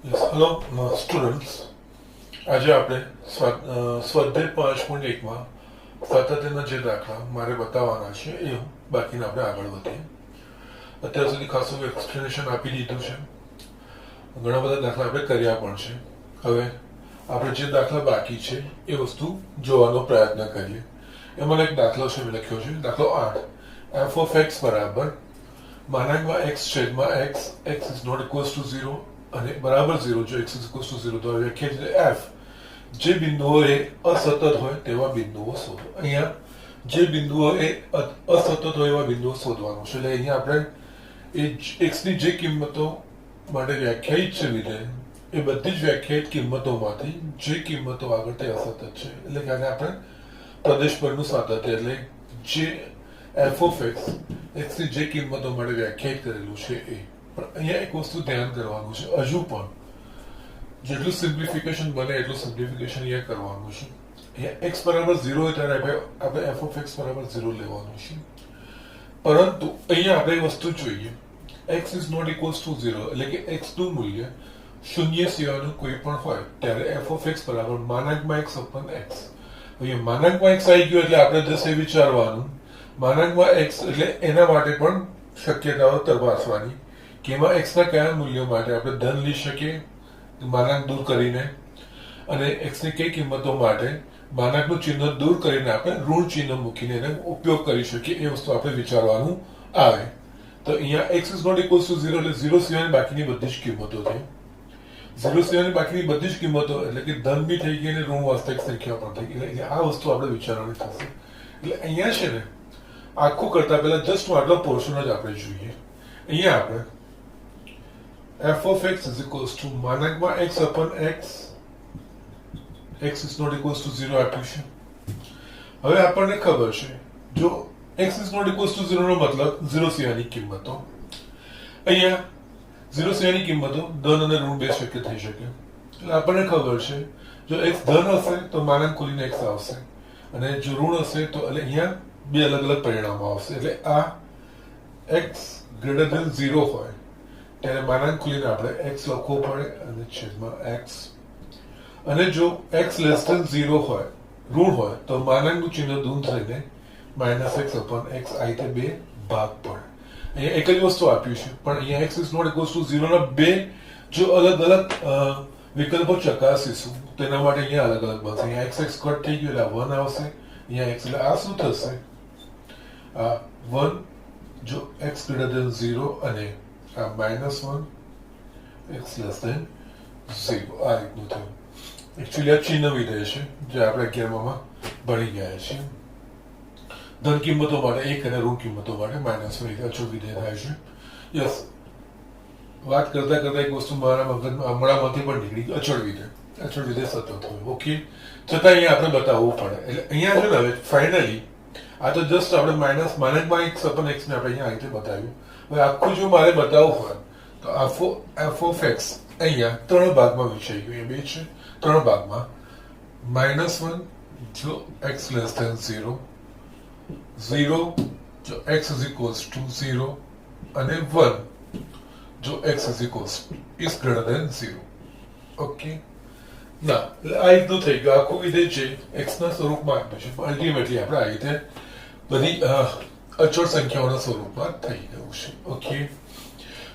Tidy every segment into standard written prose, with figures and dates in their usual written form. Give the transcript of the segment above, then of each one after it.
Yes, hello, students. આજે આપણે સ્વાધ્યાય 5.1માં સાતત્યના જે દાખલા મારે બતાવવાના છે એ બાકીના આપણે આગળ વધીએ. અત્યાર સુધી ખાસું એક્સપ્લેનેશન આપી દીધું છે, ઘણા બધા દાખલા આપણે કર્યા પણ છે. હવે આપણે જે દાખલા બાકી છે એ વસ્તુ જોવાનો પ્રયત્ન કરીએ. એમાં એક દાખલો છે, મેં લખ્યો છે દાખલો 8. f of x બરાબર માનાંકમાં x છેદમાં x x is not equals to 0 અને બરાબર 0 જો x ઇઝ ઇક્વલ્સ ટુ 0 તો વ્યાખ્યા f જે બિંદુઓ એ અસતત હોય તેવા બિંદુઓ શોધો. અહીંયા જે બિંદુઓ એ અસતત હોય એવા બિંદુઓ શોધવાનું છે. એટલે અહીંયા આપણે એ x ની જે કિંમતો માટે વ્યાખ્યાયિત છે વિધેય એ બધી જ વ્યાખ્યાયિત કિંમતોમાંથી જે કિંમતો આગળ તે અસતત છે એટલે કે આને આપણે પ્રદેશ પરનું સાતત્ય એટલે જે f of x x ની જે કિંમતો માટે વ્યાખ્યાયિત કરેલું છે એ. પણ અહીંયા એક વસ્તુ ધ્યાન કરવાનું છે, હજુ પણ જેટલું સિમ્પ્લિફિકેશન બને એટલું સિમ્પ્લિફિકેશન અહીંયા કરવાનું છે. અહીંયા x બરાબર 0 હોય ત્યારે આપણે f of x બરાબર 0 લેવાનું છે. પરંતુ અહીંયા આપણે એ વસ્તુ જોઈએ, x is not equals to 0 એટલે કે x નું મૂલ્ય શૂન્ય સિવાયનું કોઈ પણ હોય ત્યારે f of x બરાબર માનાંકમાં x upon x. અહીંયા માનાંકમાં x આવી ગયો એટલે આપણે જશે વિચારવાનું માનાંકમાં x એટલે એના માટે પણ શક્યતાઓ તપાસવાની કે એમાં x ના કયા મૂલ્યો માટે આપણે ધન લઈ શકીએ માનાંક દૂર કરીને, અને x ની કઈ કિંમતો માટે માનાંકનું ચિહ્ન દૂર કરીને આપણે ઋણ ચિહ્ન મૂકીને એને ઉપયોગ કરી શકીએ એ વસ્તુ આપણે વિચારવાનું આવે. તો અહીંયા x is not equals to 0 એટલે 0 સિવાયની બાકીની બધી જ કિંમતો થઈ. 0 સિવાયની બાકીની બધી જ કિંમતો એટલે કે ધન બી થઈ ગઈ અને ઋણ વાસ્તવિક સંખ્યા પણ થઈ ગઈ. એટલે આ વસ્તુ આપણે વિચારવાની થશે. એટલે અહીંયા છે ને આખું કરતા પહેલા જસ્ટ આટલો પોર્શન જ આપણે જોઈએ. અહીંયા આપણે f of x is equals to માનાંકમાં x upon x x is not equals to 0 આપ્યું છે. હવે આપણને ખબર છે જો x is not equals to 0 નો મતલબ 0 સિવાયની કિંમતો. અહીંયા 0 સિવાયની કિંમતો ધન અને ઋણ બે શક્ય થઈ શકે. એટલે આપણને ખબર છે જો x ધન હશે તો માનાંક ખોલીને x આવશે અને જો ઋણ હશે તો એટલે અહીંયા બે અલગ અલગ પરિણામો આવશે. એટલે આ x ગ્રેટર ધેન 0 હોય ત્યારે માનાંક ખોલીને આપણે x લખવો પડે અને છેદમાં x, અને જો x લેસ ધેન 0 હોય ઋણ હોય તો માનાંકનું ચિહ્ન દૂર થઈને -x upon x આ રીતે બે ભાગ પડે. અહીંયા એક જ વસ્તુ આપ્યું છે પણ અહીંયા x is not equals to 0 ના બે જો અલગ અલગ વિકલ્પો ચકાસીશું તેના માટે અહીંયા અલગ અલગ બનશે. અહીંયા x કટ થઈ ગયું એટલે 1 આવશે. અહીંયા x એટલે આ શું થશે, આ 1 જો x ગ્રેટર ધેન 0 અને આ -1 x લેસ ધેન 0 આ રીતનું થયું. એકચ્યુઅલી આ ચિહ્ન વિધેય છે જે આપણે 11માં ભણી ગયા છીએ. ધન કિંમતો માટે 1 અને ઋણ કિંમતો માટે -1 એક અચળ વિધેય થાય છે. યસ, વાત કરતા કરતા એક વસ્તુ મારા હમણાંમાંથી પણ નીકળી, અચળ વિધેય. અચળ વિધેય સતત હોય, ઓકે. છતાં અહીંયા આપણે બતાવવું પડે. એટલે અહીંયા છે ને હવે ફાઇનલી આ તો જસ્ટ આપણે માનાંકમાં x upon x ને આપણે અહીંયા આ રીતે બતાવ્યું. હવે આખું જો મારે બતાવવું હોય તો f of x અહીંયા ત્રણ ભાગમાં વિચારી ગયું. એ બે છે ત્રણ ભાગમાં. -1 જો x લેસ ધેન 0, 0 જો x ઇઝ ઇક્વલ્સ ટુ 0 અને 1 જો x is equals is greater than 0. Okay ના, આ રીતનું થઈ ગયું આખું વિધેય છે x ના સ્વરૂપમાં આપ્યું છે. અલ્ટિમેટલી આપણે આ રીતે બધી અચળ સંખ્યાઓના સ્વરૂપમાં થઈ ગયું છે. ઓકે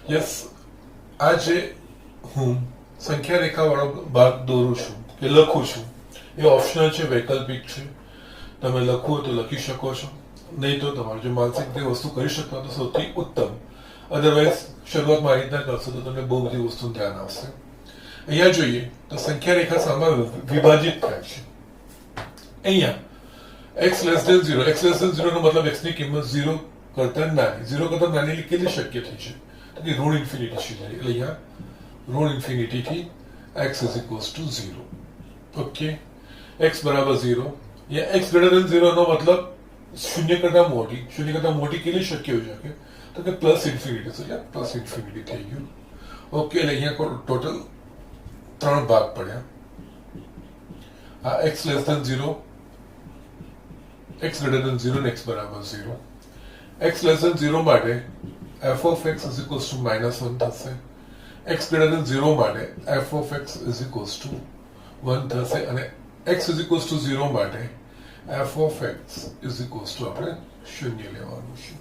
યસ, આ જે હું સંખ્યા રેખાવાળો ભાગ દોરું છું કે લખું છું એ ઓપ્શનલ છે, વૈકલ્પિક છે. તમે લખવું હોય તો લખી શકો છો, નહીં તો તમારે જો માનસિક રીતે વસ્તુ કરી શકો તો સૌથી ઉત્તમ. અધરવાઇઝ શરૂઆતમાં આ રીતના કરશો તો તમને બહુ બધી વસ્તુ ધ્યાન આવશે. અહીંયા જોઈએ તો સંખ્યા રેખા સામે વિભાજિત થાય છે. અહીંયા x less than 0, x less than 0 નો મતલબ x ની કિંમત 0 કરતા નાની. 0 કરતા નાની કેટલી શક્ય થઈ છે તો કે ઋણ ઇન્ફિનિટી સુધી. એટલે અહીંયા ઋણ ઇન્ફિનિટી થી x is equals to 0. Okay, x બરાબર 0. અહીંયા x ગ્રેટર ધેન 0 નો મતલબ શૂન્ય કરતા મોટી કેટલી શક્ય હોઈ શકે તો કે પ્લસ ઇન્ફિનિટી. તો અહીંયા પ્લસ ઇન્ફિનિટી થઈ ગયું. ઓકે, એટલે અહીંયા ટોટલ ત્રણ ભાગ પડ્યા. આ x less than 0, x greater than 0 અને x બરાબર 0. x લેસ ધેન 0 માટે f of x is equals to -1 થશે. x ગ્રેટર ધેન 0 માટે f of x is equals to 1 થશે અને x ઇઝ ઇક્વલ્સ ટુ 0 માટે f of x is equals to આપણે 0 લેવાનું છે.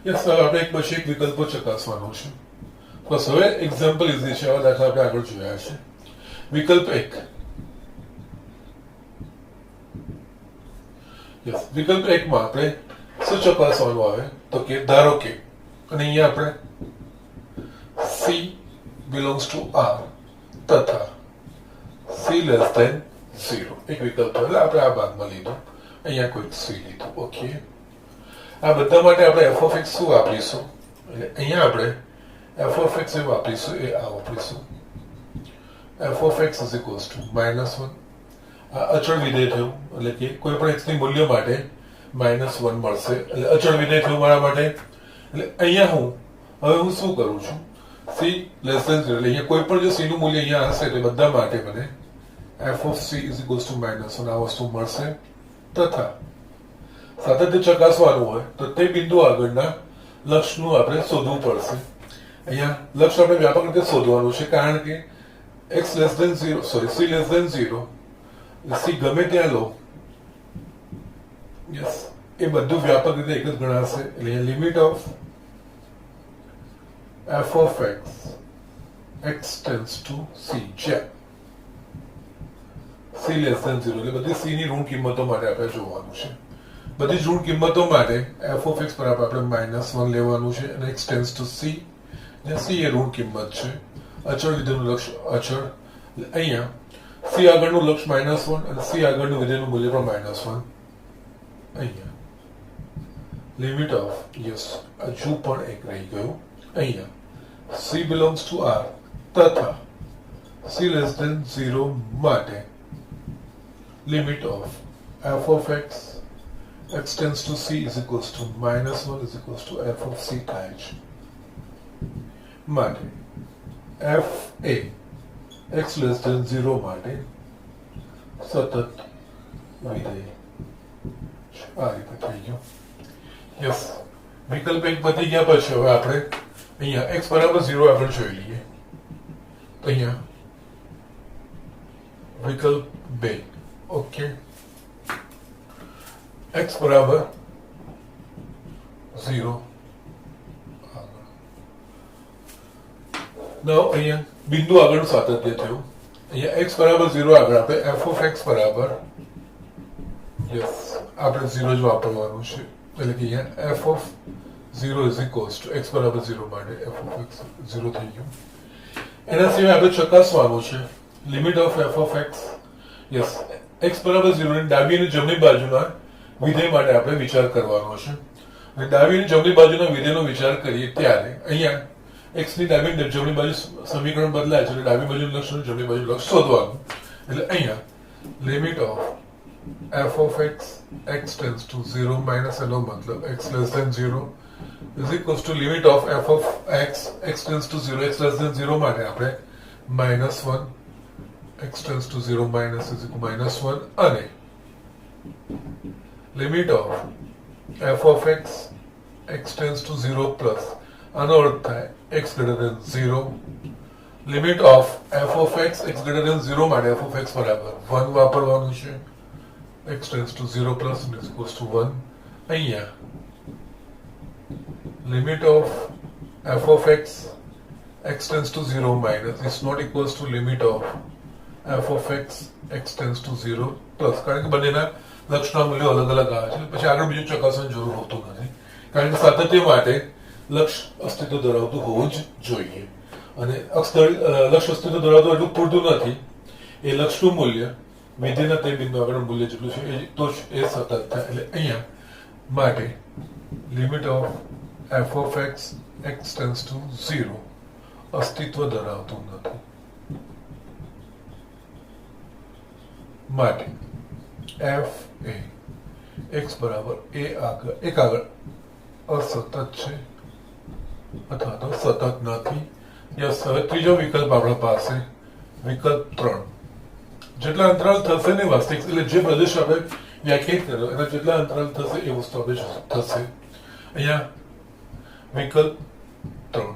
યસ, હવે આપણે એક પછી એક વિકલ્પો ચકાસવાનો છે. બસ હવે એક્ઝામ્પલ ઇઝી છે. આવા દાખલા આપણે આગળ જોયા છે. વિકલ્પ 1. યસ, વિકલ્પ 1 માં આપણે શું ચકાસવાનું આવે તો કે ધારો કે અને અહીંયા આપણે c belongs to r તથા c less than 0 એક વિકલ્પ એટલે આપણે આ ભાગમાં લીધું, અહીંયા કોઈ c લીધું. ઓકે, આ બધા માટે આપણે f of x શું વાપરીશું એટલે અહીંયા આપણે f of x એ વાપરીશું એ આ વાપરીશું f of x is equals to -1. આ અચળ વિધેય થયું એટલે કે કોઈ પણ x ની મૂલ્ય માટે -1 મળશે એટલે અચળ વિધેય થયું મારા માટે. એટલે અહીંયા હું શું કરું છું c less than 0 એટલે અહીંયા કોઈ પણ જો c નું મૂલ્ય અહીંયા હશે તો બધા માટે મને f of c is equals to -1 આ વસ્તુ મળશે તથા સાતત્ય ચકાસવાનું હોય તો તે બિંદુ આગળના લક્ષનું આપણે શોધવું પડશે. અહીંયા લક્ષ આપણે વ્યાપક રીતે શોધવાનું છે કારણ કે x less than 0 c less than 0 c ગમે ત્યાં લો યસ એ બધું વ્યાપક રીતે એક જ ગણાશે. એટલે limit of f of x tends to c જ્યાં c less than 0 એટલે બધી c ની ઋણ કિંમતો માટે આપણે જોવાનું છે. બધી જ ઋણ કિંમતો માટે f of x બરાબર આપણે -1 લેવાનું છે અને x tends to c જ્યાં c એ ઋણ કિંમત છે. અચળ વિધેયનું લક્ષ અચળ અહીંયા c આગળનું લક્ષ -1 અને c આગળનું વિધેયનું મૂલ્ય પણ -1. અહીંયા લિમિટ ઓફ યસ હજુ પણ એક રહી ગયું અહીંયા c belongs to r તથા c less than 0 માટે limit of f of x tends to c is equals to -1 is equals to f of c થાય છે. માટે f a x less than 0 માટે સતત વિધેય આ રીતે થઈ ગયું. યસ, વિકલ્પ 1 પતી ગયા પછી હવે આપણે અહીંયા x બરાબર 0 આપણે જોઈ લઈએ તો અહીંયા વિકલ્પ 2. ઓકે, x બરાબર 0 now અહીંયા બિંદુ આગળનું સાતત્ય થયું. અહીંયા x બરાબર 0 આગળ આપણે f of x બરાબર યસ આપણે 0 જ વાપરવાનું છે. એટલે કે અહીંયા f of 0 is equals to x બરાબર 0 માટે f of x 0 થઈ ગયું. એના સિવાય આપણે ચકાસવાનું છે limit of f of x. Yes, x બરાબર 0 ની ડાબી અને જમણી બાજુના વિધેય માટે આપણે વિચાર કરવાનો છે. અને ડાબી અને જમણી બાજુના વિધેયનો વિચાર કરીએ ત્યારે અહીંયા x ની ડાબી અને જમણી બાજુ સમીકરણ બદલાય છે એટલે ડાબી બાજુનું લક્ષ અને જમણી બાજુનું લક્ષ શોધવાનું. એટલે અહીંયા limit of f of x tends to 0 minus એનો મતલબ x less than 0 is equals to limit of f of x tends to 0 x less than 0 માટે આપણે -1 x tends to 0 minus is equal to -1 અને limit of f of x tends to 0 plus આનો અર્થ થાય x greater than 0 limit of f of x greater than 0 માટે f of x બરાબર 1 વાપરવાનું છે. x tends to 0 plus and is equals to 1. અહીંયા limit of f of x tends to 0 minus is not equals to limit of f of x tends to 0 plus કારણ કે બંનેના લક્ષના મૂલ્યો અલગ અલગ આવે છે. પછી આગળ બીજું ચકાસવાની જરૂર હોતું નથી કારણ કે સાતત્ય માટે લક્ષ અસ્તિત્વ ધરાવતું હોવું જ જોઈએ અને લક્ષ અસ્તિત્વ ધરાવતું એટલું પૂરતું નથી. એ લક્ષનું મૂલ્ય વિધેયના તે બિંદુ આગળનું મૂલ્ય જેટલું છે તો જ એ સતત થાય. એટલે અહીંયા માટે limit of f of x tends to 0 અસ્તિત્વ ધરાવતું નથી. માટે f એ x બરાબર એક આગળ અસતત છે અથવા તો સતત નથી. યસ, હવે ત્રીજો વિકલ્પ આપણા પાસે વિકલ્પ 3. જેટલા અંતરાલ થશે ને વાસ્તવિક એટલે જે પ્રદેશ આપણે વ્યાખ્યાયિત કર્યો એના જેટલા અંતરાલ થશે એ વસ્તુ આપણે થશે. અહીંયા વિકલ્પ 3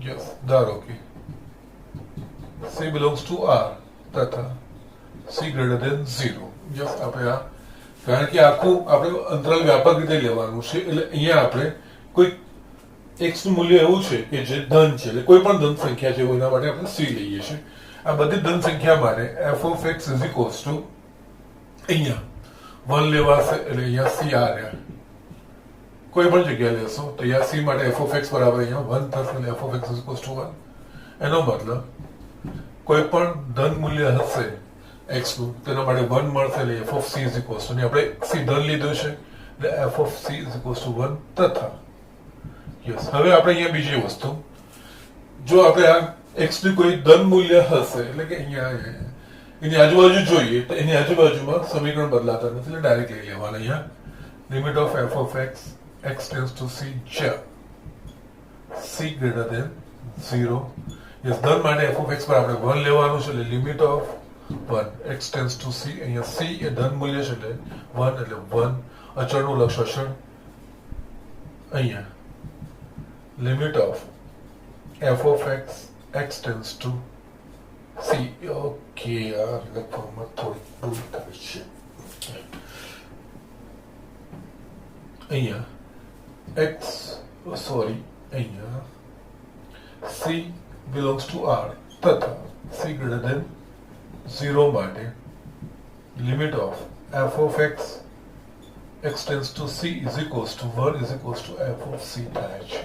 યસ ધારો કે C belongs to R તથા C greater than 0. યસ, આપણે આ કારણ કે આખું આપણે અંતરાલ વ્યાપક રીતે લેવાનું છે એટલે અહીંયા આપણે કોઈ x નું મૂલ્ય એવું છે કે જે ધન છે એટલે કોઈ પણ ધન સંખ્યા છે એના માટે આપણે C લઈએ છીએ. આ બધી ધન સંખ્યા માટે f of x is equals to અહીંયા 1 લેવાશે એટલે અહીંયા C આ રહ્યા કોઈ પણ જગ્યાએ લેશો તો અહીંયા C માટે f of x બરાબર અહીંયા 1 થશે એટલે f of x is equals to 1. એનો મતલબ કોઈ પણ ધન મૂલ્ય હશે x નું તેના માટે 1 મળશે એટલે f of c is equals to આપણે c ધન લીધું છે એટલે f of c is equals to 1 તથા યસ. હવે આપણે અહીંયા બીજી વસ્તુ જો આપણે આ x નું કોઈ ધન મૂલ્ય હશે એટલે કે અહીંયા એની આજુબાજુ જોઈએ તો એની આજુબાજુમાં સમીકરણ બદલાતા નથી એટલે ડાયરેક્ટ લઈ લેવાના. અહીંયા limit of f of x tends to c જ્યાં c greater than 0. યસ, ધન માટે f of x પર આપણે 1 લેવાનું છે એટલે limit of 1 x tends to c. અહીંયા c એ ધન મૂલ્ય છે એટલે 1 એટલે 1 અચળનું લક્ષણ અહીંયા limit of f of x tends to c. Okay, યાર લખવામાં થોડી ભૂલ થઈ છે. અહીંયા x સોરી અહીંયા c belongs to R તથા c greater than 0 માટે limit of f of x tends to c is equals to 1 is equals to f of c થાય છે.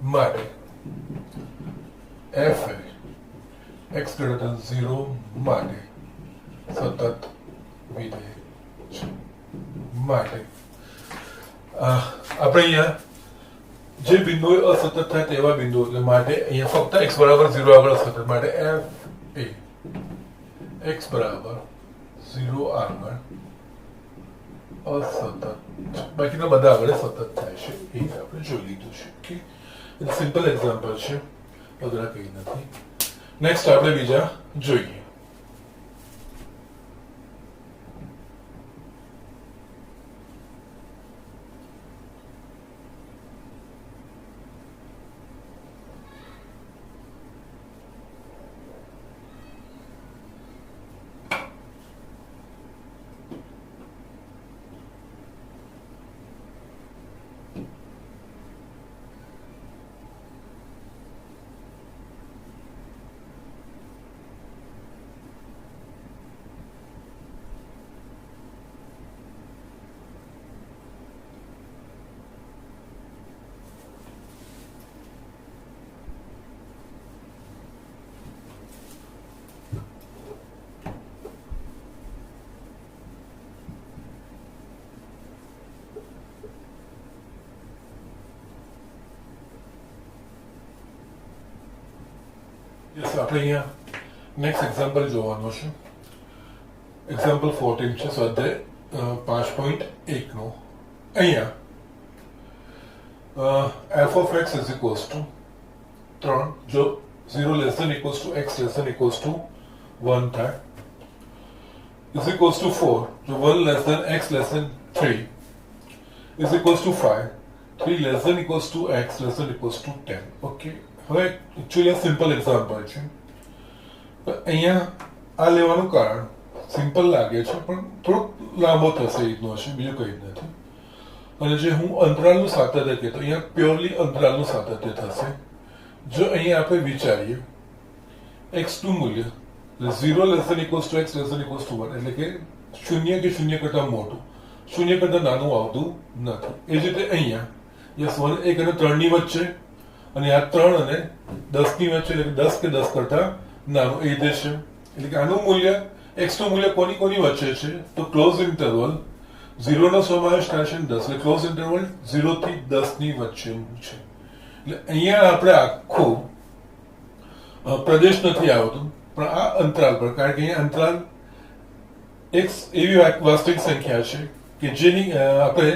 માટે f x greater than 0 માટે સતત વિધેય છે. માટે આપણે અહીંયા જે બિંદુ અસતત થાય તેવા બિંદુ એટલે માટે અહીંયા ફક્ત x બરાબર 0 આગળ સતત માટે f એ x બરાબર 0 આગળ અસતત બાકીના બધા આગળ સતત થાય છે એ આપણે જોઈ લીધું છે. ઓકે, એટલે સિમ્પલ એક્ઝામ્પલ છે, અઘરા કંઈ નથી. નેક્સ્ટ આપણે બીજા જોઈએ. આપણે અહીંયા નેક્સ્ટ એક્ઝામ્પલ જોવાનો છે. એક્ઝામ્પલ 14 છે સ્વાધ્યાય 5.1 નો. અહીંયા f of x is equals to 3 જો 0 less than equals to x less than equals to 1 થાય is equals to 4 જો 1 less than x less than 3 is equals to 5 3 less than equals to x less than equals to 10. Okay, હવે actually આ simple example છે. અહીંયા આ લેવાનું કારણ simple લાગે છે પણ થોડોક લાંબો થશે એટલો હશે, બીજું કંઈ નથી. અને જે હું અંતરાલનું સાતત્ય કહેતો અહીંયા પ્યોરલી અંતરાલનું સાતત્ય થશે. જો અહીંયા આપણે વિચારીએ x નું મૂલ્ય 0 less than equals to x less than equals to 1 એટલે કે શૂન્ય કે શૂન્ય કરતા મોટું, શૂન્ય કરતા નાનું આવતું નથી. એ જ રીતે અહીંયા યસ 1 1 અને 3 ની વચ્ચે અને આ 3 અને 10 ની વચ્ચે એટલે કે 10 કે 10 કરતા નાનું એ રીતે છે. એટલે કે આનું મૂલ્ય x નું મૂલ્ય કોની વચ્ચે છે તો ક્લોઝ ઇન્ટરવલ 0 નો સમાવેશ થાય છે 10 એટલે ક્લોઝ ઇન્ટરવલ 0 થી 10 ની વચ્ચેનું છે. એટલે અહીંયા આપણે આખું પ્રદેશ નથી આવતું પણ આ અંતરાલ પર, કારણ કે અહીંયા અંતરાલ x એવી વાસ્તવિક સંખ્યા છે કે જેની આપણે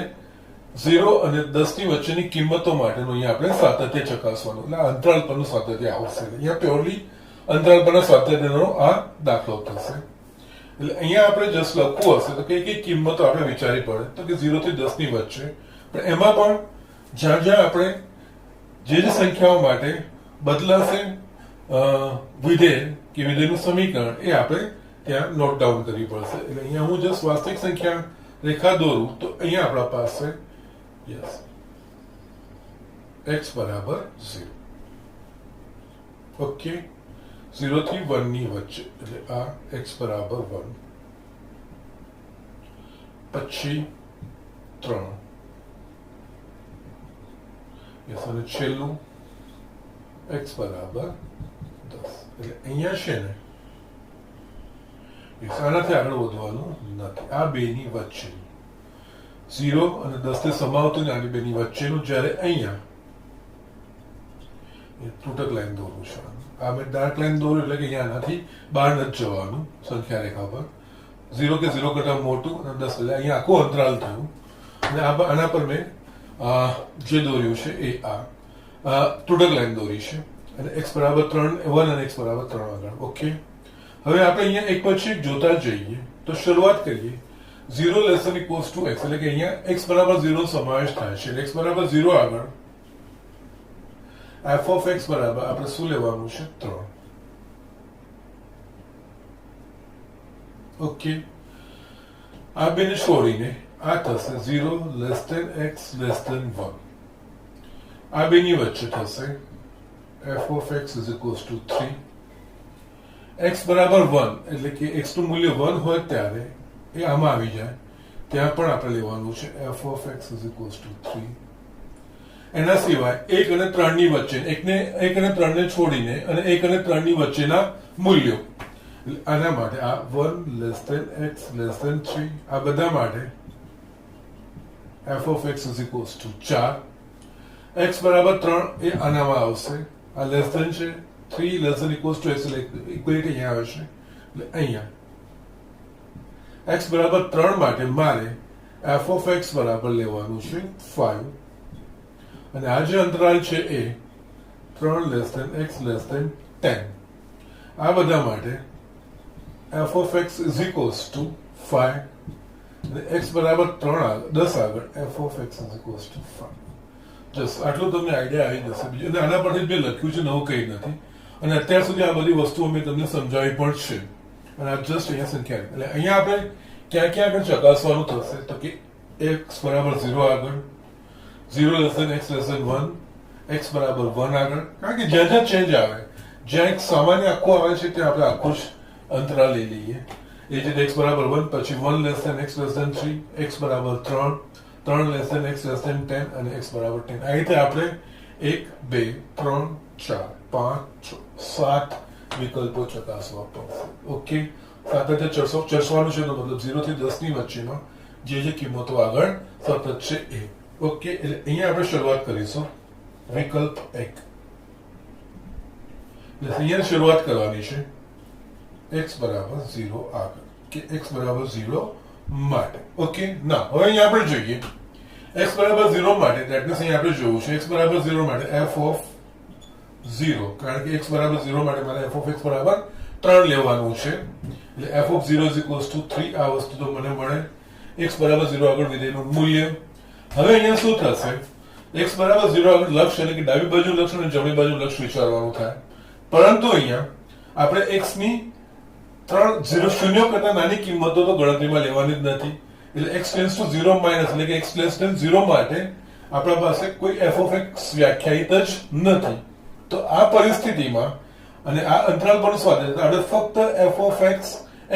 0 અને 10 ની વચ્ચેની કિંમતો માટેનું અહીંયા આપણે સાતત્ય ચકાસવાનું, એટલે અંતરાલ પરનું સાતત્ય આવશે. અહીંયા પ્યોરલી અંતરાલ પરના સાતત્યનો આ દાખલો થશે. એટલે અહીંયા આપણે જસ્ટ લખવું હશે તો કઈ કઈ કિંમતો આપણે વિચારી પડે તો કે 0 થી 10 ની વચ્ચે, પણ એમાં પણ જ્યાં જ્યાં આપણે જે સંખ્યાઓ માટે બદલાશે વિધેય કે વિધેયનું સમીકરણ એ આપણે ત્યાં નોટ ડાઉન કરવી પડશે. એટલે અહીંયા હું જસ્ટ વાસ્તવિક સંખ્યા રેખા દોરું તો અહીંયા આપણા પાસે યસ x બરાબર 0. ઓકે, 0 થી 1 ની વચ્ચે, એટલે આ x બરાબર 1, પછી 3, યસ, અને છેલ્લું x બરાબર 10. એટલે અહીંયા છે ને આનાથી આગળ વધવાનું નથી. આ બે ની વચ્ચે 0 અને 10 થી સમાવતું ને આની બે ની વચ્ચેનું, જ્યારે અહીંયા તૂટક લાઈન દોરું છું. આ મેં ડાર્ક લાઈન દોર્યું એટલે કે અહીંયા આનાથી બહાર નથી જવાનું સંખ્યા રેખા પર. 0 કે 0 કરતા મોટું અને 10, એટલે અહીંયા આખું અંતરાલ થયું. અને આના પર મેં જે દોર્યું છે એ આ તૂટક લાઈન દોરી છે. અને x બરાબર 3, 1 અને x બરાબર 3 આગળ. ઓકે, હવે આપણે અહીંયા એક પછી એક જોતા જઈએ તો શરૂઆત કરીએ 0 less than equals to x, એટલે કે અહીંયા x બરાબર 0 સમાવેશ થાય છે. x બરાબર 0 આગળ f ઓફ x બરાબર આપણે શું લેવાનું છે? 3. ઓકે, આ બેને છોડીને આ થશે 0 less than x less than 1. આ બેની વચ્ચે થશે f of x is equals to 3. x બરાબર 1, એટલે કે x નું મૂલ્ય 1 હોય ત્યારે એ આમાં આવી જાય, ત્યાં પણ આપણે લેવાનું છે f of x is equals to 3. એના સિવાય 1 અને 3 ની વચ્ચે, 1 અને 3 ને છોડીને અને 1 અને 3 ની વચ્ચેના મૂલ્યો, આના માટે આ 1 less than x less than 3, આ બધા માટે f of x is equals to 4. x બરાબર 3 એ આનામાં આવશે, આ લેસ ધેન છે, 3 less than equals to x, એટલે ઇક્વેલિટી અહીંયા આવે છે. એટલે અહીંયા x બરાબર 3 માટે મારે f of x બરાબર લેવાનું છે 5. અને આ જે અંતરાલ છે એ 3 less than x less than 10. આ બધા માટે f of x is equals to 5. અને x બરાબર 10 આગળ f of x is equals to 5. Just આટલું તમને આઈડિયા આવી જશે. બીજું આના પરથી મેં લખ્યું છે, નવું કંઈ નથી. અને અત્યાર સુધી આ બધી વસ્તુઓ મેં તમને સમજાવી પણ છે. અને આ જસ્ટ અહીંયા સંખ્યા, એટલે અહીંયા આપણે ક્યાં ક્યાં આગળ ચકાસવાનું થશે તો કે x બરાબર 0 આગળ, 0 less than x less than 1, x બરાબર 1 આગળ. કારણ કે જ્યાં જ્યાં ચેન્જ આવે, જ્યાં એક સામાન્ય આખું આવે છે ત્યાં આપણે આખું જ અંતરાલ લઈ લઈએ. એ જ રીતે x બરાબર 1, પછી 1 less than x less than 3, x બરાબર 3, 3 less than x less than 10 અને x બરાબર 10. આ રીતે આપણે 1, 2, 3, 4, 5, 6, 7 વિકલ્પો ચકાસવા પડશે. ઓકે, સાતત્ય ચર્ચવાનું છે, તો મતલબ 0 થી 10 ની વચ્ચેમાં જે કિંમતો આગળ સતત છે એ. ઓકે, એટલે અહીંયા આપણે શરૂઆત કરીશું વિકલ્પ 1. એટલે અહીંયા શરૂઆત કરવાની છે x બરાબર 0 આગળ, કે x બરાબર 0 માટે. ઓકે, ના હવે અહીંયા આપણે જોઈએ x બરાબર 0 માટે, ધેટ મીન્સ અહીંયા આપણે જોવું છે x બરાબર 0 માટે f of 0, કારણ કે x બરાબર 0 માટે મારે f of x બરાબર 3 લેવાનું છે. એટલે f of 0 is equals to 3. આ વસ્તુ તો મને મળે x બરાબર 0 આગળ વિધેયનું મૂલ્ય. હવે અહીંયા શું થશે? x બરાબર 0 આગળ લક્ષ, એટલે કે ડાબી બાજુ લક્ષ અને જમણી બાજુ લક્ષ વિચારવાનું થાય. પરંતુ અહીંયા આપણે x ની 0 કરતા નાની કિંમતો તો ગણતરીમાં લેવાની જ નથી. એટલે x ટેન્ડ્સ ટુ 0 માઇનસ, એટલે કે x લેસ ધેન 0 માટે આપણા પાસે કોઈ f of x વ્યાખ્યાયિત જ નથી. તો આ પરિસ્થિતિમાં અને આ અંતરાલ પર સ્વાધીન આપણે ફક્ત f of x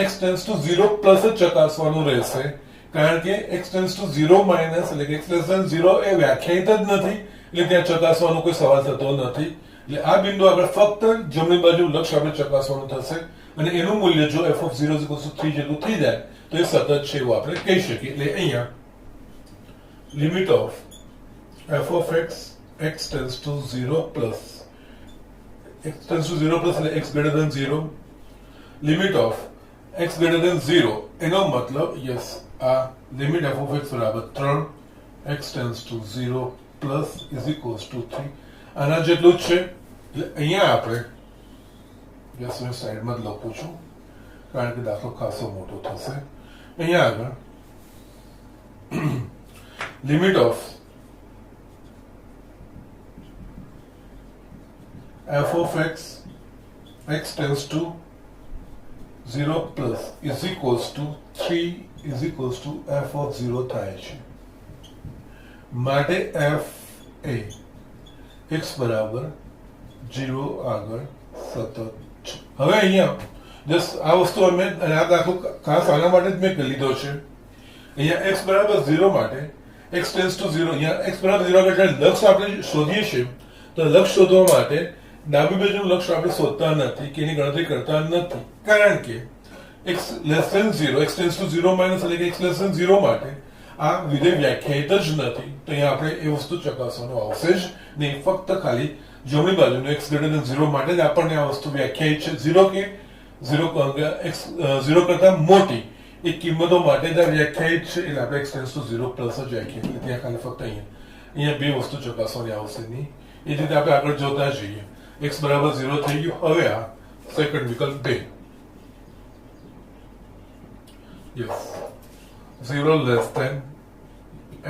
x tends to 0 plus જ ચકાસવાનું રહેશે, કારણ કે x ટેન્ડ્સ ટુ 0 માઇનસ, એટલે કે x લેસ ધેન 0 એ વ્યાખ્યાયિત જ નથી, એટલે ત્યાં ચકાસવાનો કોઈ સવાલ થતો નથી. એટલે આ બિંદુ આગળ ફક્ત જમણી બાજુ લક્ષ આપણે ચકાસવાનું થશે. અને એનું મૂલ્ય જો f of 0 3 જેટલું થઈ જાય તો એ સતત છે એવું આપણે કહી શકીએ. એટલે અહીંયા limit of f of x x tends to 0 plus, x tends to 0 plus એટલે x greater than 0, limit of x greater than 0, એનો મતલબ યસ આ લિમિટ f of x બરાબર 3, x tends to 0 plus is equals to 3. આના જેટલું જ છે. એટલે અહીંયા આપણે યસ હું સાઈડમાં જ લખું છું, કારણ કે દાખલો ખાસો મોટો થશે. અહીંયા આગળ limit of f of x tends to 0 plus is equals to 3 is equals to f of 0 થાય છે માટે f એ x બરાબર 0 આગળ સતત છે। હવે અહીંયા જસ્ટ આ વસ્તુ અમે આ દાખલો ખાસ આના માટે જ મેં કરી લીધો છે। અહીંયા x બરાબર 0 માટે x ટેન્ડ્સ ટુ 0 અહીંયા x બરાબર 0 આગળ જ્યારે લક્ષ આપણે શોધીએ છીએ તો લક્ષ શોધવા માટે ડાબી બાજુનું લક્ષ આપણે શોધતા નથી કે એની ગણતરી કરતા નથી કારણ કે x less than 0 x tends to 0 minus એટલે કે x લેસ ધેન 0 માટે આ વિધેય વ્યાખ્યાયિત જ નથી તો અહીંયા આપણે એ વસ્તુ ચકાસવાનું આવશે જ નહીં ફક્ત ખાલી જમણી બાજુનું x ગ્રેટર ધેન 0 માટે જ આપણને આ વસ્તુ વ્યાખ્યાયિત છે 0 કે 0 x 0 કરતા મોટી એ કિંમતો માટે જ આ વ્યાખ્યાયિત છે એટલે આપણે x ટેન્ડ્સ ટુ 0 પ્લસ જ વ્યાખ્યાયિત ત્યાં ખાલી ફક્ત અહીંયા બે વસ્તુ ચકાસવાની આવશે નહીં એ જ રીતે આપણે આગળ જોતા જઈએ x બરાબર 0 થઈ ગયું હવે આ સેકન્ડ વિકલ્પ 2 yes 0 less than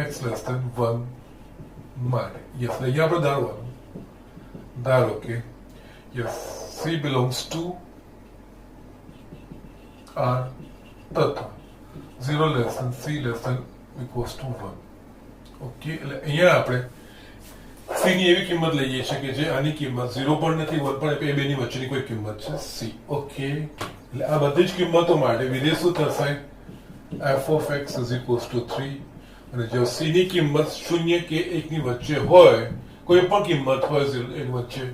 x less than 1 માટે યસ અહીંયા આપણે ધારો કે yes c belongs to r તથા 0 less than c less than equals to 1 okay એટલે અહીંયા આપણે c ની એવી કિંમત લઈએ છીએ કે જે આની કિંમત 0 પણ નથી 1 પણ એ બેની વચ્ચેની કોઈ કિંમત છે c ઓકે એટલે આ બધી જ કિંમતો માટે વિધેય શું થશે f of x is equals to 3 અને જો c ની કિંમત 0 કે 1 ની વચ્ચે હોય કોઈ પણ કિંમત હોય એની વચ્ચે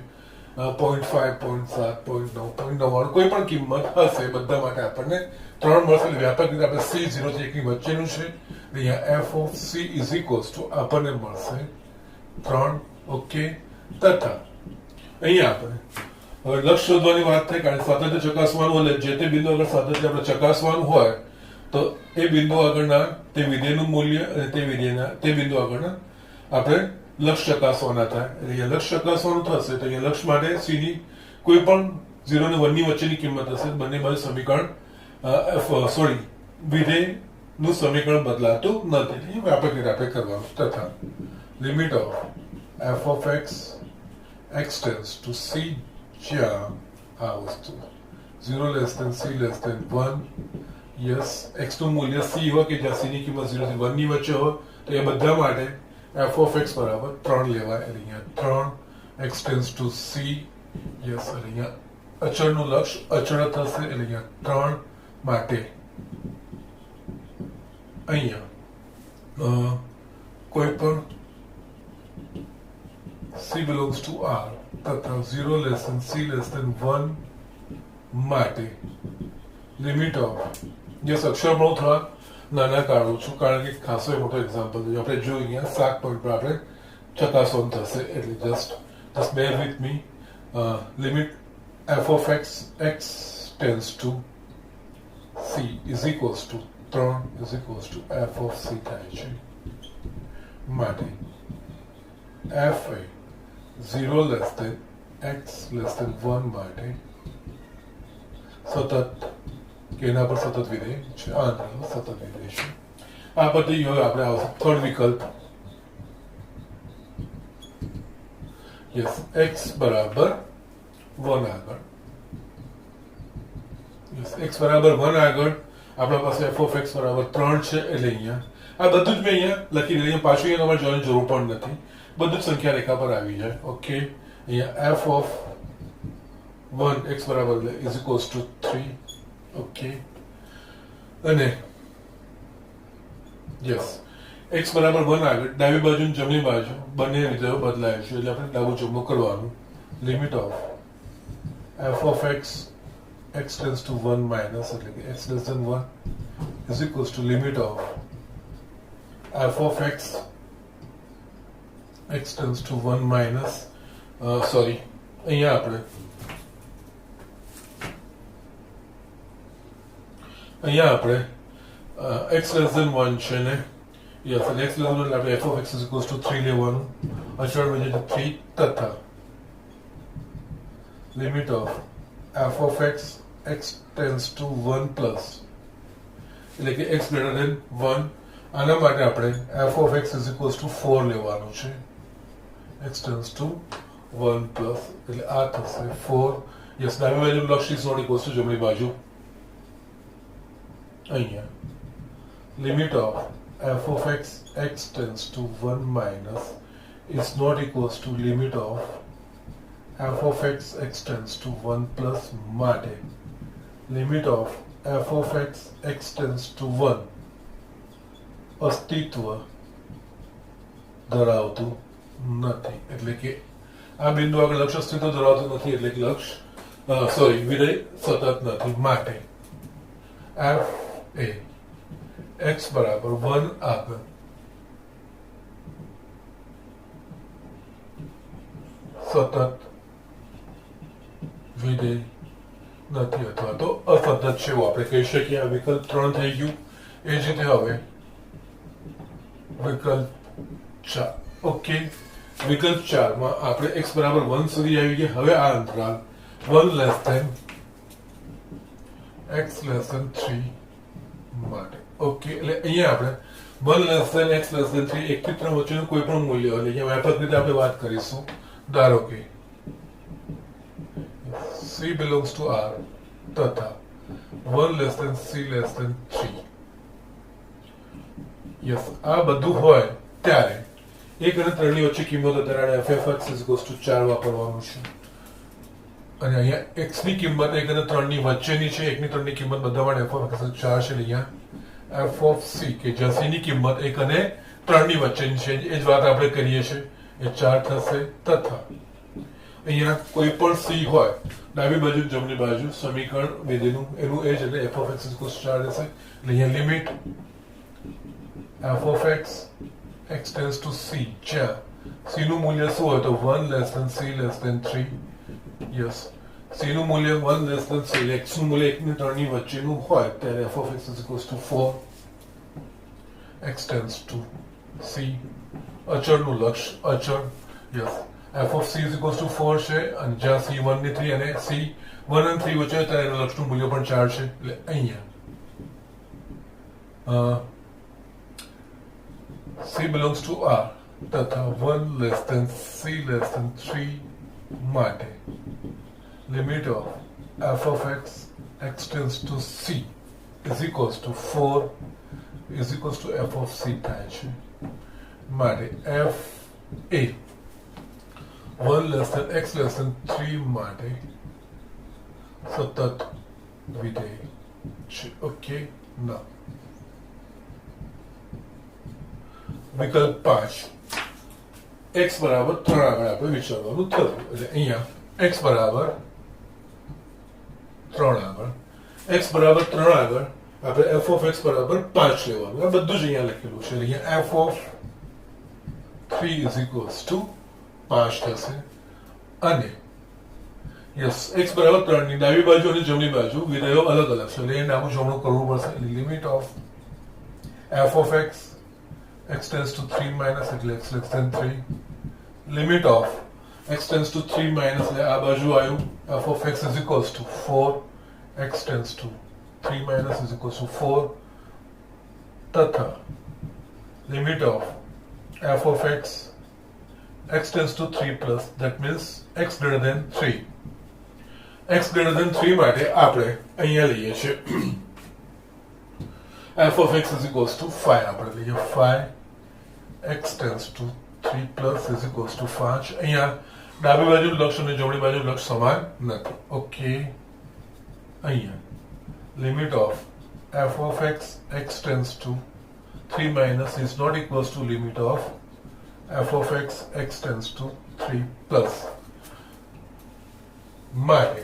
0.5 0.7 0.9 કોઈ પણ કિંમત હશે બધા માટે આપણને 3 મળશે વ્યાપક રીતે આપણે c 0 થી 1 ની વચ્ચેનું છે અહીંયા f of c is equals to આપણને મળશે 3 ઓકે તથા અહીંયા આપણે હવે લક્ષ શોધવાની વાત થઈ કારણ સાતત્ય ચકાસવાનું એટલે જે તે બિંદુ આગળ સાતત્ય આપણે ચકાસવાનું હોય તો એ બિંદુ આગળના તે વિધેયનું મૂલ્ય અને તે બિંદુ આગળના આપણે લક્ષ ચકાસવાના થાય એટલે અહીંયા લક્ષ ચકાસવાનું થશે તો અહીંયા લક્ષ માટે c ની કોઈ પણ 0 અને 1 ની વચ્ચેની કિંમત હશે બંને બાજુ સમીકરણ વિધેયનું સમીકરણ બદલાતું નથી વ્યાપક રીતે આપણે કરવાનું તથા limit of f of x tends to c જ્યાં આ વસ્તુ 0 less than c less than 1 yes x નું મૂલ્ય c હોય કે જ્યાં c ની કિંમત 0 થી 1 ની વચ્ચે હોય તો એ બધા માટે f of x બરાબર 3 લેવાય એટલે અહીંયા 3 x tends to c yes એટલે અહીંયા અચળનું લક્ષ અચળ થશે એટલે અહીંયા 3 માટે અહીંયા કોઈ પણ c belongs to r તથા 0 less than c less than 1 માટે લિમિટ ઓફ યસ અક્ષર પણ થોડા નાના કાઢું છું કારણ કે ખાસો મોટો એક્ઝામ્પલ છે આપણે જો અહીંયા 7 પોઈન્ટ પર આપણે ચકાસવાનું થશે એટલે just bear with me limit f of x tends to c is equals to 3 is equals to f of c થાય છે માટે f એ 0 less than x less than 1 માટે સતત કે એના પર સતત વિધેય છે આ સતત વિધેય છે આ બધી હવે આપણે આવશે થર્ડ વિકલ્પ યસ x બરાબર 1 આગળ યસ x બરાબર 1 આગળ આપણા પાસે f of x બરાબર 3 છે એટલે અહીંયા આ બધું જ મેં અહીંયા લખી દીધું પાછું અહીંયા તમારે જોવાની જરૂર પણ નથી બધું જ સંખ્યા રેખા પર આવી જાય ઓકે અહીંયા f of 1 x બરાબર is equals to 3 ઓકે અને યસ x બરાબર 1 આગળ ડાબી બાજુ જમણી બાજુ બંને વિધેયો બદલાય છે એટલે આપણે ડાબું જમણું કરવાનું limit of f of x tends to 1 minus એટલે કે x less than 1 is equals to limit of f of x tends to 1 minus અહીંયા આપણે x less than 1 છે ને યસ x less than 1 એટલે f of x is equals to 3 લેવાનું અચળ વજન 3 તથા limit of f of x tends to 1 plus એટલે કે x greater than 1 આના માટે આપણે f of x is equals to 4 લેવાનું છે x tends to 1 પ્લસ એટલે આ થશે 4. યસ, ડાબી બાજુ લક્ષ ઇઝ નોટ ઇક્વલ્સ ટુ જમણી બાજુ. અહીંયા limit of f of x tends to 1 minus is not equals to limit of f of x tends to 1 plus માટે limit of f of x tends to 1 અસ્તિત્વ ધરાવતું નથી. એટલે કે આ બિંદુ આગળ લક્ષ અસ્તિત્વ ધરાવતું નથી, એટલે કે લક્ષ વિધેય સતત નથી. માટે f એ x બરાબર 1 આગળ સતત વિધેય નથી અથવા તો અસતત છે એવું આપણે કહી શકીએ. આ વિકલ્પ 3 થઈ ગયું. એ જ રીતે હવે વિકલ્પ 4. ઓકે, વિકલ્પ 4 માં આપણે x બરાબર 1 સુધી આવી ગયા. હવે આ અંતરાલ 1 less than x less than 3 માટે. ઓકે, એટલે અહીંયા આપણે 1 less than x less than 3 1 થી 3 વચ્ચેનું કોઈ પણ મૂલ્ય એટલે અહીંયા વ્યાપક રીતે આપણે વાત કરીશું. ધારો કે c belongs to r તથા 1 less than c less than 3. Yes, આ બધું હોય ત્યારે 1 અને 3 ની વચ્ચે કિંમત ધરાવે f(x) 4 વાપરવાનું છે. અને અહીંયા x ની કિંમત 1 અને 3 ની વચ્ચેની છે. 1 ની 3 ની કિંમત બધા માટે f(x) 4 છે. અહીંયા f of c કે જ્યાં c ની કિંમત 1 અને 3 ની વચ્ચેની છે, એ જ વાત આપણે કરીએ છીએ, એ 4 થશે. તથા અહીંયા કોઈ પણ c હોય ડાબી બાજુ જમણી બાજુ સમીકરણ વિધેયનું એનું એ જ, એટલે f(x) 4 રહેશે. એટલે અહીંયા limit f of x tends to c, જ્યાં c નું મૂલ્ય શું હોય તો 1 less than c less than 3. Yes, c નું મૂલ્ય 1 લેસ ધેન c, x નું મૂલ્ય 1 અને 3 ની વચ્ચેનું હોય ત્યારે f of x 4 x tends to c. અચળનું લક્ષ અચળ. યસ, f of c 4 છે અને જ્યાં c 1 ને 3 અને c 1 અને 3 વચ્ચે ત્યારે એનું લક્ષનું મૂલ્ય પણ 4 છે. એટલે અહીંયા c belongs to r તથા 1 less than c less than 3 માટે limit of f of x tends to c is equals to 4 is equals to f of c થાય છે. માટે f એ 1 less than x less than 3 માટે સતત વિધેય છે. ઓકે, ના વિકલ્પ 5 x બરાબર 3 આગળ આપણે વિચારવાનું થયું. એટલે અહીંયા x બરાબર 3 આગળ આપણે f of x બરાબર 5 લેવાનું. આ બધું જ અહીંયા લખેલું છે. અહીંયા f of 3 is equals to 5 થશે. અને યસ, x બરાબર 3 ની ડાબી બાજુ અને જમણી બાજુ વિધેયો અલગ અલગ છે, એટલે ડાબું જમણું કરવું પડશે. Limit of f of x tends to 3 minus એટલે x less than 3. Limit of x tends to 3 minus એટલે આ બાજુ આવ્યું f of x is equals to 4 x tends to 3 minus is equals to 4 તથા limit of f of x tends to 3 plus, that means x greater than 3. x greater than 3 માટે આપણે અહીંયા લઈએ છીએ f of x is equals to 5. આપણે લઈએ 5 x tends to 3 plus is equals to 5. અહીંયા ડાબી બાજુ લક્ષ અને જમણી બાજુ લક્ષ સમાન નથી. ઓકે, અહીંયા limit of f of x tends to 3 minus is not equals to limit of f of x tends to 3 plus. માટે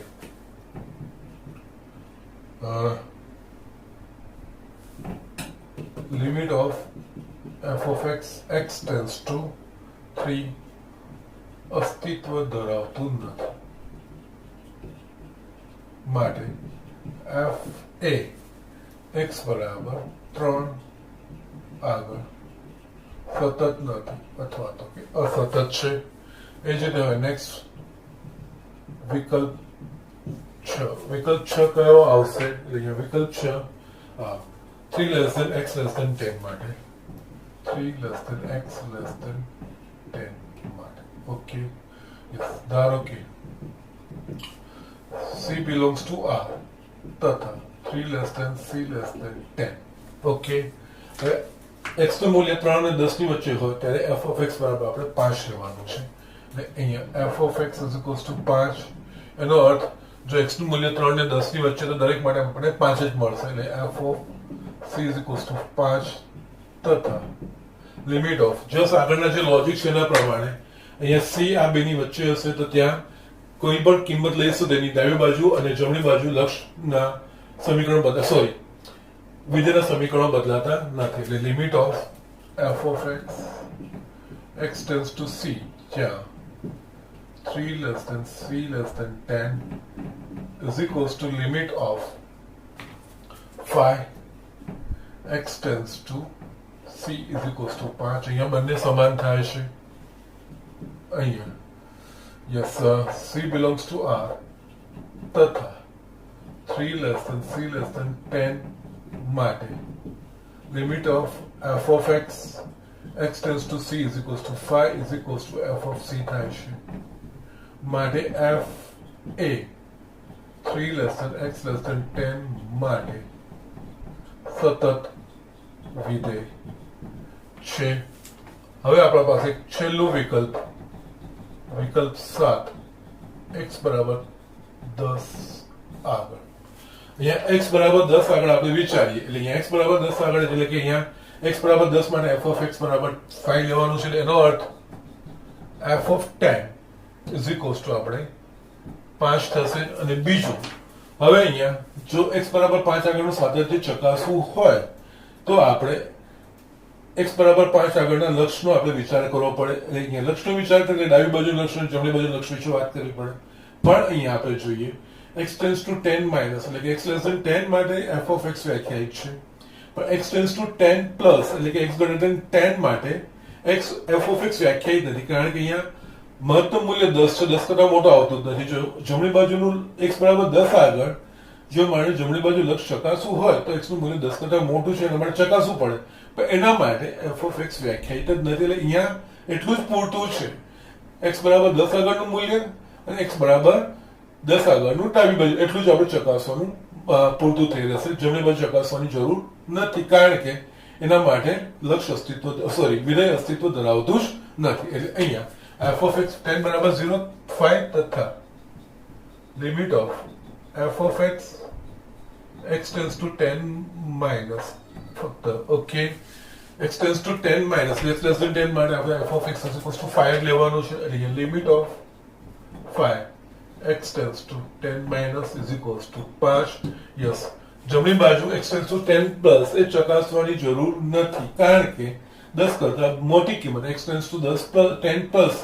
limit of f of x tends to 3 અસ્તિત્વ ધરાવતું નથી. માટે f એ x બરાબર 3 આગળ સતત નથી અથવા તો કે અસતત છે. એ જ રીતે નેક્સ્ટ વિકલ્પ 6 કયો આવશે? વિકલ્પ 6 3 less than x less than 10 માટે 3 less than x less than 10 માટે. ઓકે, ધારો કે C belongs to R તથા 3 less than C less than 10. Okay, હવે x નું મૂલ્ય 3 અને 10 ની વચ્ચે હોય ત્યારે f of x બરાબર આપણે 5 લેવાનું છે. એટલે અહીંયા f of x is equals to 5. એનો અર્થ જો x નું મૂલ્ય 3 અને 10 ની વચ્ચે તો દરેક માટે આપણને 5 જ મળશે. એટલે f of c is equals to 5 તથા લિમિટ ઓફ જસ્ટ આગળના જે લોજિક છે એના પ્રમાણે અહીંયા c આ બેની વચ્ચે હશે તો ત્યાં કોઈ પણ કિંમત લઈશું તેની ડાબી બાજુ અને જમણી બાજુ લક્ષના સમીકરણ બદલા સોરી વિધેયના સમીકરણો બદલાતા નથી. એટલે limit of f of x tends to c જ્યાં 3 less than c less than 10 is equals to limit of 5 x tends to c is equals to 5. અહીંયા બંને સમાન થાય છે. અહીંયા yes c belongs to r તથા 3 less than c less than 10 માટે limit of f of x tends to c is equals to 5 is equals to f of c થાય છે. માટે f a 3 less than x less than 10 માટે સતત વિધેય છે. હવે આપણા પાસે એક છેલ્લું વિકલ્પ 7 x બરાબર 10 આગળ. અહીંયા x બરાબર 10 આગળ આપણે વિચારીએ એટલે અહીંયા x બરાબર 10 આગળ એટલે કે અહીંયા x બરાબર 10 માટે f of x બરાબર 5 લેવાનું છે. એનો અર્થ f of 10 is equals to આપણે 5 થશે. અને બીજું હવે અહીંયા જો x બરાબર 5 આગળનું સાતત્ય ચકાસવું હોય તો આપણે x બરાબર 5 આગળના લક્ષનો આપણે વિચાર કરવો પડે. એટલે અહીંયા લક્ષનો વિચાર કરીએ ડાબી બાજુ લક્ષ અને જમણી બાજુ લક્ષ વિશે વાત કરવી પડે. પણ અહીંયા આપણે જોઈએ x tends to 10 minus એટલે કે x less than 10 માટે f of x વ્યાખ્યાયિત છે. પણ x tends to 10 plus એટલે કે x greater than 10 માટે f of x વ્યાખ્યાયિત નથી. કારણ કે અહીંયા મહત્તમ મૂલ્ય 10 છે, 10 કરતા મોટો આવતો જ નથી. જો જમણી બાજુનું x બરાબર 10 આગળ જો મારે જમણી બાજુ લક્ષ ચકાસવું હોય તો x નું મૂલ્ય 10 કરતા મોટું છે એના માટે ચકાસવું પડે. પણ એના માટે f of x વ્યાખ્યાયિત જ નથી. એટલે અહીંયા એટલું જ પૂરતું છે x બરાબર 10 આગળનું મૂલ્ય અને x બરાબર 10 આગળનું ડાબી બાજુ એટલું જ આપણે ચકાસવાનું પૂરતું થઈ રહેશે. જમણી બાજુ ચકાસવાની જરૂર નથી કારણ કે એના માટે લક્ષ વિધેય અસ્તિત્વ ધરાવતું જ નથી. એટલે અહીંયા f of x 10 બરાબર 0 5 તથા limit of f of x tends to 10 minus ફક્ત okay x tends to 10 minus less than 10 માટે આપણે f of x is equals to 5 લેવાનું છે. એટલે limit of 5 x tends to 10 minus is equals to 5. Yes જમણી બાજુ x tends to 10 plus એ ચકાસવાની જરૂર નથી કારણ કે 10 કરતા મોટી કિંમત x tends to 10 plus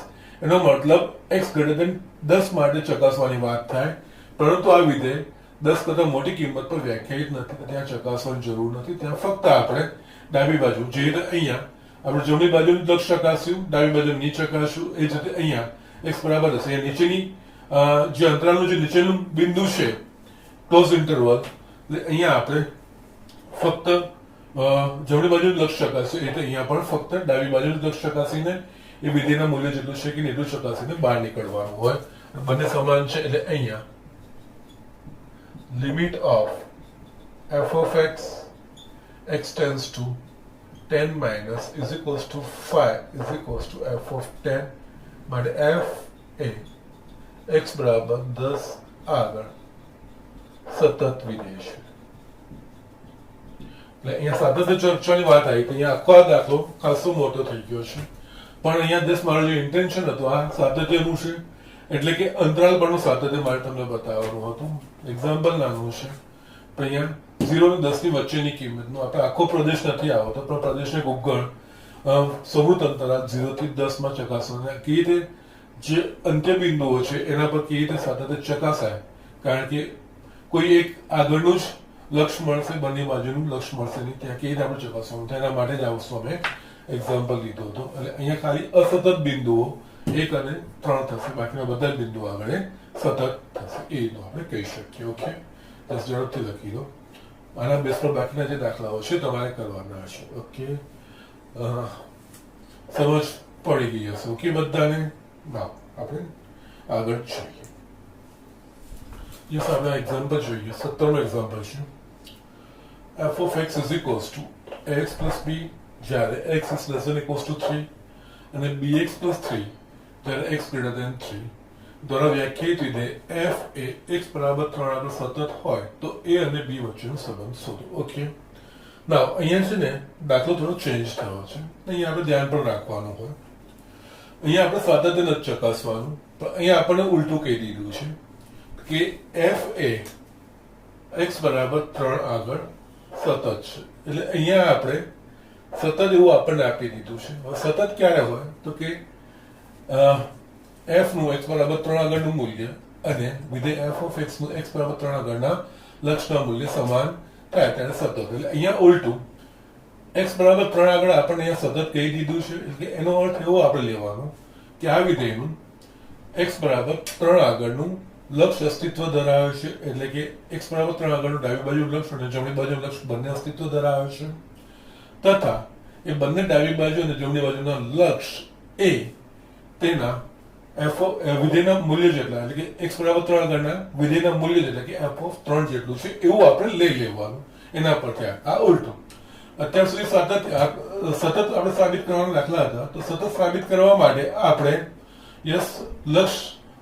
એનો મતલબ x greater than 10 માટે ચકાસવાની વાત થાય. પરંતુ આ વિધેય 10 કરતા મોટી કિંમત પર વ્યાખ્યાયિત નથી. ત્યાં ચકાસવાની જરૂર નથી. ત્યાં ફક્ત આપણે ડાબી બાજુ જે રીતે અહીંયા આપણે જમણી બાજુનું લક્ષ ચકાસ્યું ડાબી બાજુ નીચે ચકાસ્યું એ જ રીતે અહીંયા x બરાબર હશે. અહીંયા નીચેની જે અંતરાલનું જે નીચેનું બિંદુ છે ક્લોઝ ઇન્ટરવલ અહીંયા આપણે ફક્ત જમણી બાજુનું લક્ષ ચકાસ્યું એટલે અહીંયા પણ ફક્ત ડાબી બાજુનું લક્ષ ચકાસીને એ વિધેયના મૂલ્ય જેટલું છે કે એટલું ચકાસીને બહાર નીકળવાનું હોય. બંને સમાન છે એટલે અહીંયા limit of f of x tends to 10 minus is equals to 5 is equals to f of 10 માટે f એ x બરાબર 10 આગળ સતત વિધેય છે. એટલે અહીંયા સાતત્ય ચર્ચાની વાત આવી તો અહીંયા આખો આ દાખલો ખાસો મોટો થઈ ગયો છે. પણ અહીંયા દસ મારું જે ઇન્ટેન્શન હતું આ સાતત્યનું છે એટલે કે અંતરાલ પરનું સાતત્ય મારે તમને બતાવવાનું હતું. એક્ઝામ્પલ નાનું છે પણ અહીંયા 0 અને 10 ની વચ્ચેની કિંમતનો આપણે આખો પ્રદેશ નથી આવતો પણ પ્રદેશને ગુગળ સમૃદ્ધ અંતરાલ 0 થી 10 માં ચકાસવાના કેવી રીતે જે અંત્ય બિંદુઓ છે એના પર કેવી રીતે સાતત્ય ચકાસાય કારણ કે કોઈ એક આગળનું જ લક્ષ મળશે બંને બાજુનું લક્ષ મળશે નહીં ત્યાં કેવી રીતે આપણે ચકાસવાનું થાય એના માટે જ આ વસ્તુ અમે એક્ઝામ્પલ લીધો હતો. એટલે અહીંયા ખાલી અસતત બિંદુઓ 1 અને 3 થશે બાકીના બધા જ બિંદુઓ આગળ સતત થશે એ રીતનું આપણે કહી શકીએ. ઓકે બસ ઝડપથી લખી દો. આના બેસ પર બાકીના જે દાખલાઓ છે તમારે કરવાના છે. ઓકે સમજ પડી ગઈ હશે. ઓકે બધાને ના આપણે આગળ જોઈએ. યસ, આપણે એક્ઝામ્પલ જોઈએ. 17નું એક્ઝામ્પલ છે. f of x is equals to ax plus b જ્યારે x is less than equals to 3 અને bx plus 3 જ્યારે x greater than 3 દ્વારા વ્યાખ્યાયિત વિધેય f એ x બરાબર 3 આગળ સતત હોય તો a અને b વચ્ચેનો સંબંધ શોધો. ઓકે, નાવ અહીંયા છે ને દાખલો થોડો ચેન્જ થયો છે. અહીંયા આપણે ધ્યાન પણ રાખવાનું હોય. અહીંયા આપણે સાતત્ય નથી ચકાસવાનું, પણ અહીંયા આપણને ઉલટું કહી દીધું છે કે f એ x બરાબર 3 આગળ સતત છે. એટલે અહીંયા આપણે સતત એવું આપણને આપી દીધું છે. હવે સતત ક્યારે હોય તો કે f નું x બરાબર 3 આગળનું મૂલ્ય અને વિધેય f of x નું x બરાબર 3 આગળના લક્ષના મૂલ્ય સમાન થાય ત્યારે સતત. એટલે અહીંયા ઉલટું x બરાબર 3 આગળ આપણને અહીંયા સતત કહી દીધું છે. એટલે એનો અર્થ એવો આપણે લેવાનો કે આ વિધેયનું x બરાબર 3 આગળનું લક્ષ અસ્તિત્વ ધરાવે છે. એટલે કે x બરાબર 3 આગળનું ડાબી બાજુ લક્ષ અને જમણી બાજુ લક્ષ બંને અસ્તિત્વ ધરાવે છે તથા એ બંને ડાબી બાજુ અને જમણી બાજુના લક્ષ એ તેના વિધેયના મૂલ્ય જેટલા એટલે કે x બરાબર 3 આગળના વિધેયના મૂલ્ય જેટલા કે f of 3 જેટલું છે એવું આપણે લઈ લેવાનું. એના પરથી આ ઉલટું. અત્યાર સુધી સતત આપણે સાબિત કરવાના દાખલા હતા, તો સતત સાબિત કરવા માટે આપણે યસ લક્ષ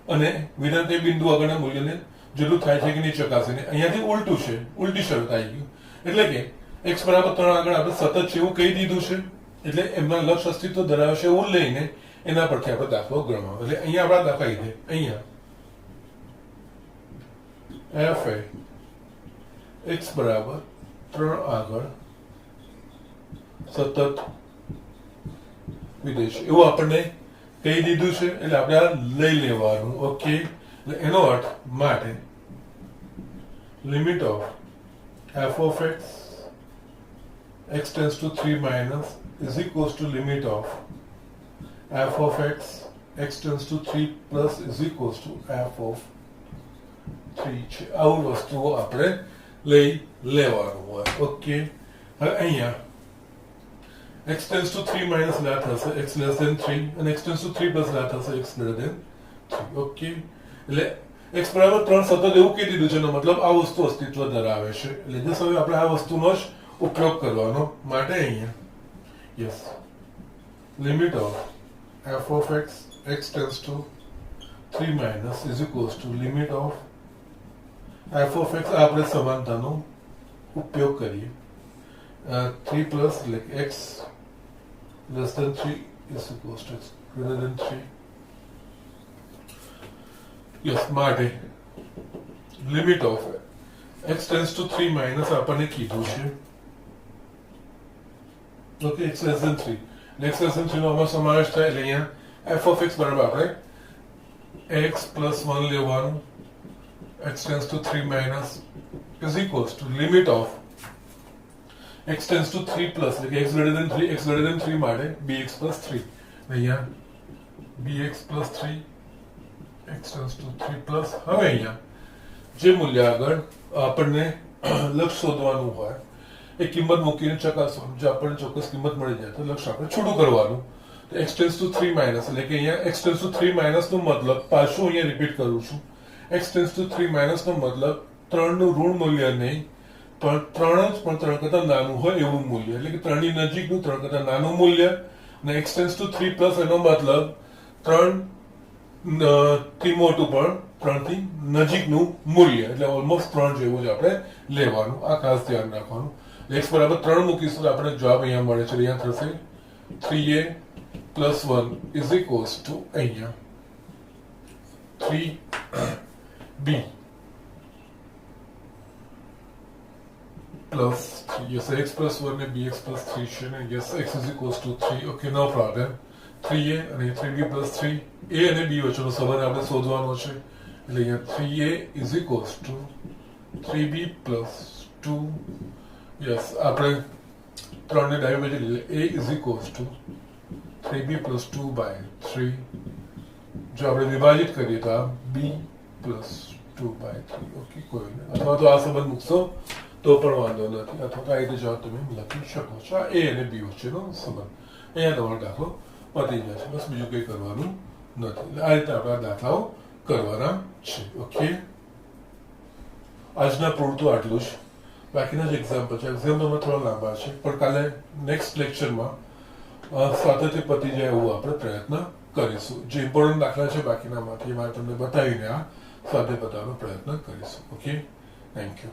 અને વિધેય બિંદુ આગળના મૂલ્યને જેટલું થાય છે કે નહીં ચકાસીને અહીંયાથી ઉલટું છે, ઉલટી શરત આવી ગયું. એટલે કે x બરાબર 3 આગળ આપણે સતત છે એવું કહી દીધું છે. એટલે એમના લક્ષ અસ્તિત્વ ધરાવે છે એવું લઈને એના પરથી આપણે દાખલો ગણવાનો. એટલે અહીંયા આપણે દાખલા લીધે અહીંયા f એ x બરાબર 3 આગળ સતત વિધેય છે એવું આપણને કહી દીધું છે. એટલે આપણે આ લઈ લેવાનું. ઓકે, એટલે એનો અર્થ માટે limit of f of x tends to 3 minus is equals to limit of f of x tends to 3 plus is equals to f of 3 છે. આવું વસ્તુઓ આપણે લઈ લેવાનું હોય. ઓકે, હવે અહીંયા x tends to 3 minus ના થશે x less than 3 અને x tends to 3 plus ના થશે x greater than 3. ઓકે, એટલે x બરાબર 3 સતત એવું કહી દીધું છે એનો મતલબ આ વસ્તુ અસ્તિત્વ ધરાવે છે. એટલે જસ હવે આપણે આ વસ્તુનો જ ઉપયોગ કરવાનો માટે અહીંયા yes limit of f of x tends to 3 minus is equals to limit of f of x આપણે સમાનતાનો ઉપયોગ કરીએ 3 plus like x less than 3 is equals to x greater than 3. Yes, માટે limit of x tends to 3 minus આપણને કીધું છે okay x less than 3. x less than 3 નો આમાં સમાવેશ થાય એટલે અહીંયા f of x બરાબર આપણે x plus 1 લેવાનું x tends to 3 minus is equals to limit of x tends to 3 plus like x greater than 3 x greater than 3 માટે bx plus 3 અહીંયા bx plus 3 x tends to 3 plus હવે અહીંયા જે મૂલ્ય આગળ આપણને લક્ષ શોધવાનું હોય એ કિંમત મૂકીને ચકાસવાનું. જો આપણને ચોક્કસ કિંમત મળી જાય તો લક્ષ આપણે છૂટું કરવાનું. તો x tends to 3 minus એટલે કે અહીંયા x tends to 3 minus નો મતલબ પાછું અહીંયા રિપીટ કરું છું x tends to 3 minus નો મતલબ 3 નું ઋણ મૂલ્ય નહીં પણ 3 કરતા નાનું હોય એવું મૂલ્ય. એટલે કે 3 ની નજીકનું 3 કરતા નાનું મૂલ્ય અને x tends to 3 plus એનો મતલબ 3 થી મોટું પણ 3 થી નજીકનું મૂલ્ય. એટલે ઓલમોસ્ટ 3 જેવું જ આપણે લેવાનું. આ ખાસ ધ્યાન રાખવાનું. x બરાબર 3 મૂકીશું તો આપણે જવાબ અહીંયા મળે છે. અહીંયા થશે 3a plus 1 is equals to અહીંયા 3b plus 3. Yes, x plus 1 and bx plus 3 છે ને yes x is equals to 3. okay, no problem. 3a અને 3b plus 3 a અને b વચ્ચેનો સંબંધ આપણે શોધવાનો છે. એટલે અહીંયા 3a is equals to 3b plus 2. yes, આપણે 3 ને ડાબી બાજુ લઈએ a is equals to 3b plus 2 by 3. જો આપણે વિભાજિત કરીએ તો આ b plus 2 by 3. ઓકે, કોઈ નહીં. અથવા તો આ સંબંધ મૂકશો તો પણ વાંધો નથી. અથવા તો આ રીતે જવાબ તમે લખી શકો છો. આ a અને b વચ્ચેનો સંબંધ. અહીંયા તમારો દાખલો પતી જાય છે. બસ બીજું કંઈ કરવાનું નથી. એટલે આ રીતે આપણે આ દાખલાઓ કરવાના છે. ઓકે, આજના પૂરતું આટલું જ. બાકીના જે એક્ઝામ્પલ છે, એક્ઝામ્પલમાં થોડા લાંબા છે, પણ કાલે નેક્સ્ટ લેક્ચરમાં સાતત્ય પતી જાય એવું આપણે પ્રયત્ન કરીશું. જે ઇમ્પોર્ટન્ટ દાખલા છે બાકીનામાંથી મારે તમને બતાવીને આ સ્વાધ્યાય બતાવવાનો પ્રયત્ન કરીશું. Okay, thank you.